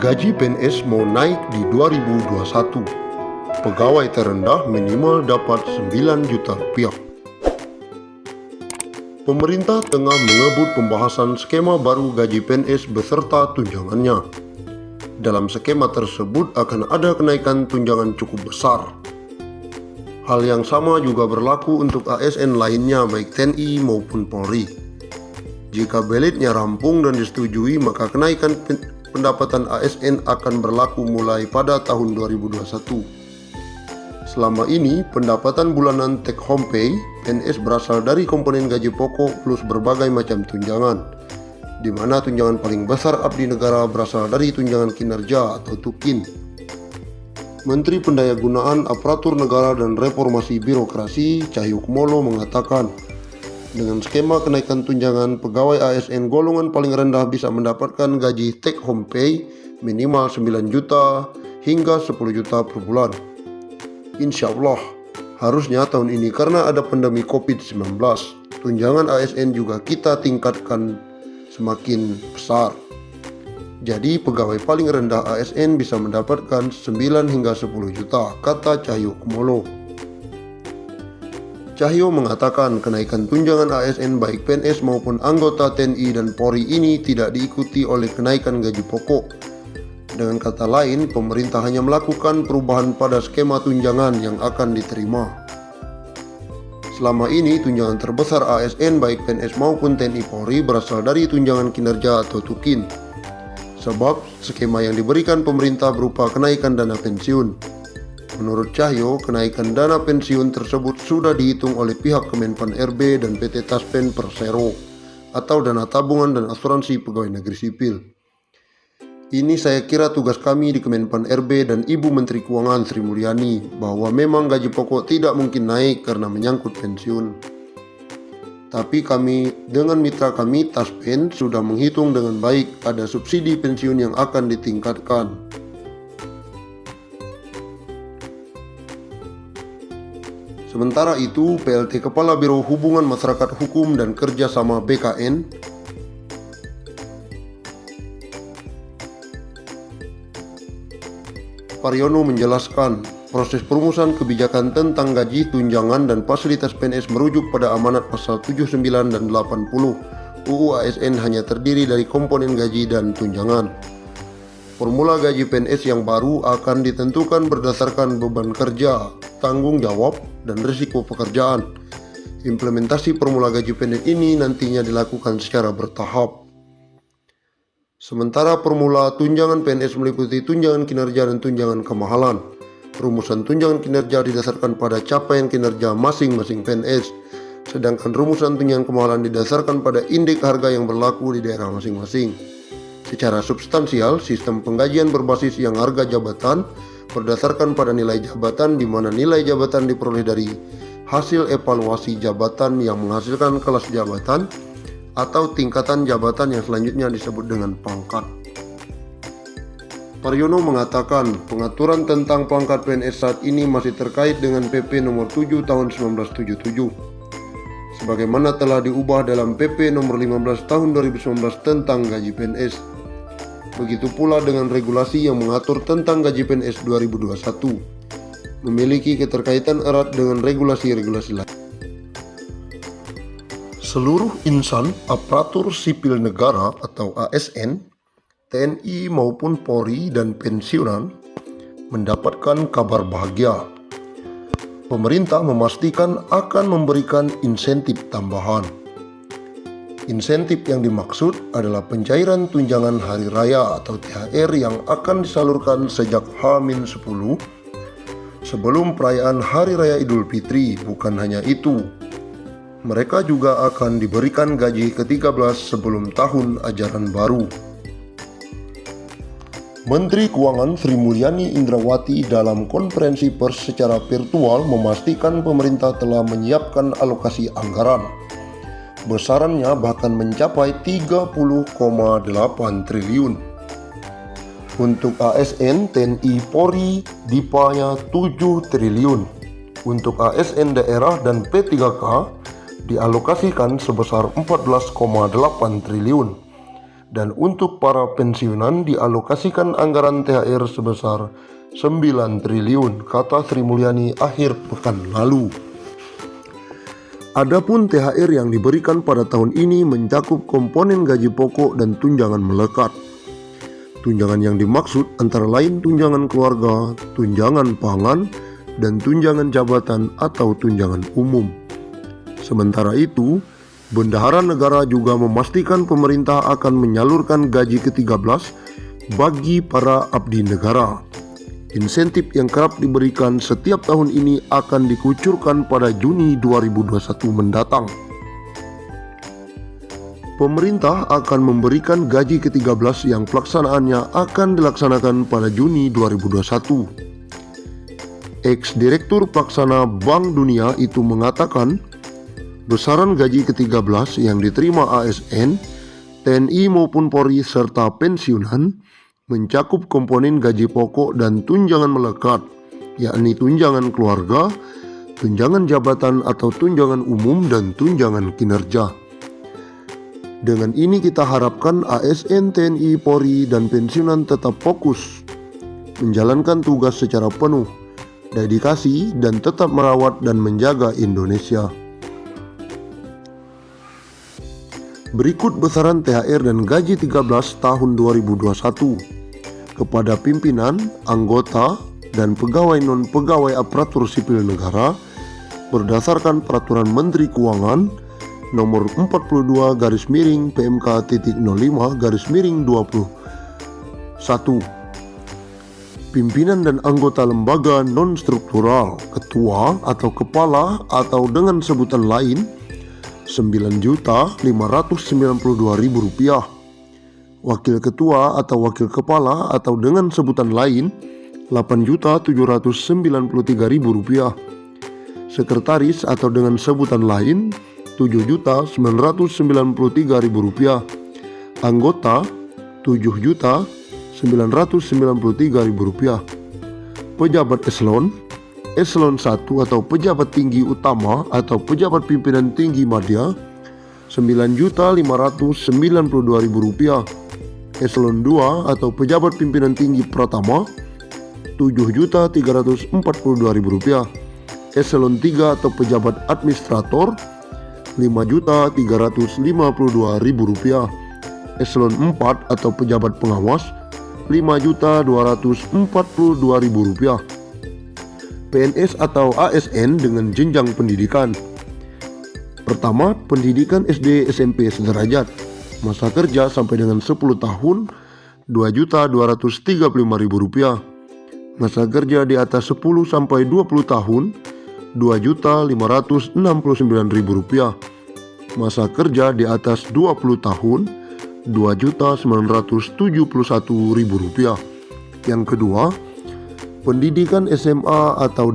Gaji PNS mau naik di 2021. Pegawai terendah minimal dapat 9 juta rupiah. Pemerintah tengah mengebut pembahasan skema baru gaji PNS beserta tunjangannya. Dalam skema tersebut akan ada kenaikan tunjangan cukup besar. Hal yang sama juga berlaku untuk ASN lainnya baik TNI maupun Polri. Jika belitnya rampung dan disetujui, maka kenaikan pendapatan ASN akan berlaku mulai pada tahun 2021. Selama ini, pendapatan bulanan take home pay PNS berasal dari komponen gaji pokok plus berbagai macam tunjangan, di mana tunjangan paling besar abdi negara berasal dari tunjangan kinerja atau TUKIN. Menteri Pendayagunaan Aparatur Negara dan Reformasi Birokrasi Cahyokumolo mengatakan, dengan skema kenaikan tunjangan, pegawai ASN golongan paling rendah bisa mendapatkan gaji take home pay minimal 9 juta hingga 10 juta per bulan. Insya Allah, harusnya tahun ini karena ada pandemi COVID-19, tunjangan ASN juga kita tingkatkan semakin besar. Jadi pegawai paling rendah ASN bisa mendapatkan 9 hingga 10 juta, kata Cahyokumolo. Cahyo mengatakan kenaikan tunjangan ASN baik PNS maupun anggota TNI dan Polri ini tidak diikuti oleh kenaikan gaji pokok. Dengan kata lain, pemerintah hanya melakukan perubahan pada skema tunjangan yang akan diterima. Selama ini, tunjangan terbesar ASN baik PNS maupun TNI Polri berasal dari tunjangan kinerja atau TUKIN. Sebab skema yang diberikan pemerintah berupa kenaikan dana pensiun. Menurut Cahyo, kenaikan dana pensiun tersebut sudah dihitung oleh pihak Kemenpan RB dan PT Taspen Persero atau dana tabungan dan asuransi pegawai negeri sipil. Ini saya kira tugas kami di Kemenpan RB dan Ibu Menteri Keuangan Sri Mulyani bahwa memang gaji pokok tidak mungkin naik karena menyangkut pensiun. Tapi kami dengan mitra kami Taspen sudah menghitung dengan baik ada subsidi pensiun yang akan ditingkatkan. Sementara itu, PLT Kepala Biro Hubungan Masyarakat Hukum dan Kerjasama BKN, Paryono menjelaskan, proses perumusan kebijakan tentang gaji, tunjangan, dan fasilitas PNS merujuk pada amanat pasal 79 dan 80 UU ASN hanya terdiri dari komponen gaji dan tunjangan. Formula gaji PNS yang baru akan ditentukan berdasarkan beban kerja, tanggung jawab, dan risiko pekerjaan. Implementasi formula gaji PNS ini nantinya dilakukan secara bertahap. Sementara formula tunjangan PNS meliputi tunjangan kinerja dan tunjangan kemahalan. Rumusan tunjangan kinerja didasarkan pada capaian kinerja masing-masing PNS, sedangkan rumusan tunjangan kemahalan didasarkan pada indeks harga yang berlaku di daerah masing-masing. Secara substansial, sistem penggajian berbasis yang harga jabatan berdasarkan pada nilai jabatan, di mana nilai jabatan diperoleh dari hasil evaluasi jabatan yang menghasilkan kelas jabatan atau tingkatan jabatan yang selanjutnya disebut dengan pangkat. Paryono mengatakan pengaturan tentang pangkat PNS saat ini masih terkait dengan PP nomor 7 tahun 1977 sebagaimana telah diubah dalam PP nomor 15 tahun 2019 tentang gaji PNS. Begitu pula dengan regulasi yang mengatur tentang gaji PNS 2021, memiliki keterkaitan erat dengan regulasi-regulasi lain. Seluruh insan aparatur sipil negara atau ASN, TNI maupun Polri dan pensiunan mendapatkan kabar bahagia. Pemerintah memastikan akan memberikan insentif tambahan. Insentif yang dimaksud adalah pencairan tunjangan hari raya atau THR yang akan disalurkan sejak H-10 sebelum perayaan Hari Raya Idul Fitri. Bukan hanya itu, mereka juga akan diberikan gaji ke-13 sebelum tahun ajaran baru. Menteri Keuangan Sri Mulyani Indrawati dalam konferensi pers secara virtual memastikan pemerintah telah menyiapkan alokasi anggaran. Besarannya bahkan mencapai 30,8 triliun. Untuk ASN, TNI, Polri, DIPA-nya 7 triliun. Untuk ASN daerah dan P3K dialokasikan sebesar 14,8 triliun. Dan untuk para pensiunan dialokasikan anggaran THR sebesar 9 triliun, kata Sri Mulyani akhir pekan lalu. Adapun THR yang diberikan pada tahun ini mencakup komponen gaji pokok dan tunjangan melekat. Tunjangan yang dimaksud antara lain tunjangan keluarga, tunjangan pangan, dan tunjangan jabatan atau tunjangan umum. Sementara itu, Bendahara Negara juga memastikan pemerintah akan menyalurkan gaji ke-13 bagi para abdi negara. Insentif yang kerap diberikan setiap tahun ini akan dikucurkan pada Juni 2021 mendatang. Pemerintah akan memberikan gaji ke-13 yang pelaksanaannya akan dilaksanakan pada Juni 2021. Ex-Direktur Pelaksana Bank Dunia itu mengatakan, besaran gaji ke-13 yang diterima ASN, TNI maupun Polri serta pensiunan mencakup komponen gaji pokok dan tunjangan melekat, yakni tunjangan keluarga, tunjangan jabatan atau tunjangan umum, dan tunjangan kinerja. Dengan ini kita harapkan ASN, TNI, Polri, dan pensiunan tetap fokus menjalankan tugas secara penuh, dedikasi, dan tetap merawat dan menjaga Indonesia. Berikut besaran THR dan gaji 13 tahun 2021 kepada pimpinan, anggota, dan pegawai non-pegawai aparatur sipil negara berdasarkan Peraturan Menteri Keuangan Nomor 42/05-05-21. Pimpinan dan anggota lembaga non-struktural, ketua atau kepala atau dengan sebutan lain Rp9.592.000, wakil ketua atau wakil kepala atau dengan sebutan lain Rp8.793.000, sekretaris atau dengan sebutan lain Rp7.993.000, anggota Rp7.993.000, pejabat Eselon 1 atau pejabat tinggi utama atau pejabat pimpinan tinggi madya Rp9.592.000, Eselon 2 atau pejabat pimpinan tinggi pratama Rp7.342.000, Eselon 3 atau pejabat administrator Rp5.352.000, Eselon 4 atau pejabat pengawas Rp5.242.000. PNS atau ASN dengan jenjang pendidikan. Pertama, pendidikan SD SMP sederajat, masa kerja sampai dengan 10 tahun Rp2.235.000, masa kerja di atas 10 sampai 20 tahun Rp2.569.000, masa kerja di atas 20 tahun Rp2.971.000. Yang kedua, pendidikan SMA atau